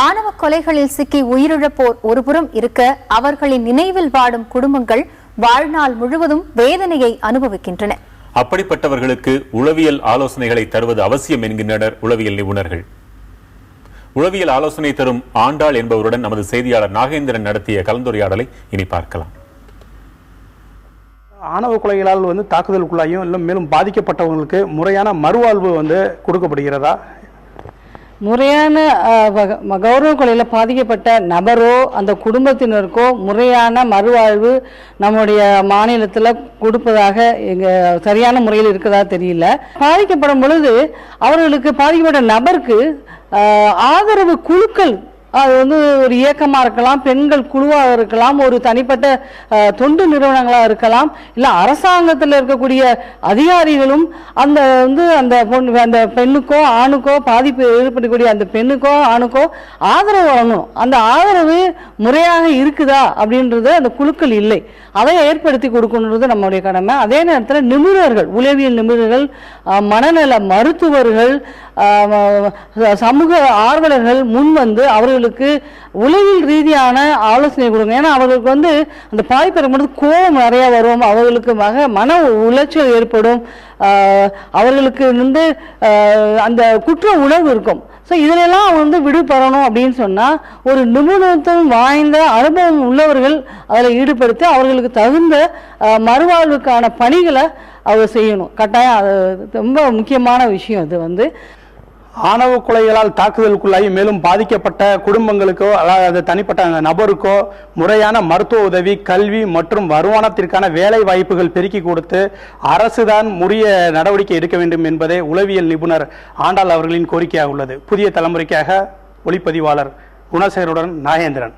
ஆணவ கொலைகளில் சிக்கி உயிரிழப்போர் ஒருபுறம் இருக்க அவர்களின் நினைவில் வாடும் குடும்பங்கள் வாழ்நாள் முழுவதும் வேதனையை அனுபவிக்கின்றன. அப்படிப்பட்டவர்களுக்கு உளவியல் ஆலோசனைகளை தருவது அவசியம் என்கின்றனர் உளவியல் நிபுணர்கள். உளவியல் ஆலோசனை தரும் ஆண்டாள் என்பவருடன் நமது செய்தியாளர் நாகேந்திரன் நடத்திய கலந்துரையாடலை இனி பார்க்கலாம். ஆணவ கொலைகளால் தாக்குதலுக்குள்ளாயும் இல்லை மேலும் பாதிக்கப்பட்டவங்களுக்கு முறையான மறுவாழ்வு கொடுக்கப்படுகிறதா? முறையான கௌரவ கொலையில் பாதிக்கப்பட்ட நபரோ அந்த குடும்பத்தினருக்கோ முறையான மறுவாழ்வு நம்முடைய மாநிலத்தில் கொடுப்பதாக சரியான முறையில் இருக்கிறதா தெரியல. பாதிக்கப்படும் பொழுது அவர்களுக்கு பாதிக்கப்பட்ட நபருக்கு ஆதரவு குழுக்கள், அது ஒரு இயக்கமாக இருக்கலாம், பெண்கள் குழுவாக இருக்கலாம், ஒரு தனிப்பட்ட தொண்டு நிறுவனங்களாக இருக்கலாம், இல்லை அரசாங்கத்தில் இருக்கக்கூடிய அதிகாரிகளும் அந்த அந்த பெண்ணுக்கோ ஆணுக்கோ பாதிப்பு ஏற்படக்கூடிய அந்த பெண்ணுக்கோ ஆணுக்கோ ஆதரவு வழங்கணும். அந்த ஆதரவு முறையாக இருக்குதா அப்படின்றது அந்த குழுக்கள் இல்லை, அதை ஏற்படுத்தி கொடுக்கணுன்றது நம்முடைய கடமை. அதே நேரத்தில் நிபுணர்கள், உளவியல் நிபுணர்கள், மனநல மருத்துவர்கள், சமூக ஆர்வலர்கள் முன் அவர்களுக்கு உளவியல் ரீதியான ஆலோசனை கொடுங்க. ஏன்னா அவர்களுக்கு அந்த பாதிப்பு இருக்கும்போது கோபம் நிறைய வரும், அவர்களுக்கு மன உளைச்சல் ஏற்படும், அவர்களுக்கு அந்த குற்ற உணர்வு இருக்கும். ஸோ இதிலெல்லாம் விடுபடணும் அப்படின்னு சொன்னால் ஒரு நிபுணத்துவம் வாய்ந்த அனுபவம் உள்ளவர்கள் அதில் ஈடுபடுத்தி அவர்களுக்கு தகுந்த மறுவாழ்வுக்கான பணிகளை அவர் செய்யணும். கட்டாயம் அது ரொம்ப முக்கியமான விஷயம். இது ஆணவ கொலைகளால் தாக்குதலுக்குள்ளாகி மேலும் பாதிக்கப்பட்ட குடும்பங்களுக்கோ அல்லது தனிப்பட்ட நபருக்கோ முறையான மருத்துவ உதவி, கல்வி மற்றும் வருமானத்திற்கான வேலை வாய்ப்புகள் பெருக்கி கொடுத்து அரசுதான் உரிய நடவடிக்கை எடுக்க வேண்டும் என்பதே உளவியல் நிபுணர் ஆண்டாள் அவர்களின் கோரிக்கையாக உள்ளது. புதிய தலைமுறைக்காக ஒளிப்பதிவாளர் குணசேகருடன் நாகேந்திரன்.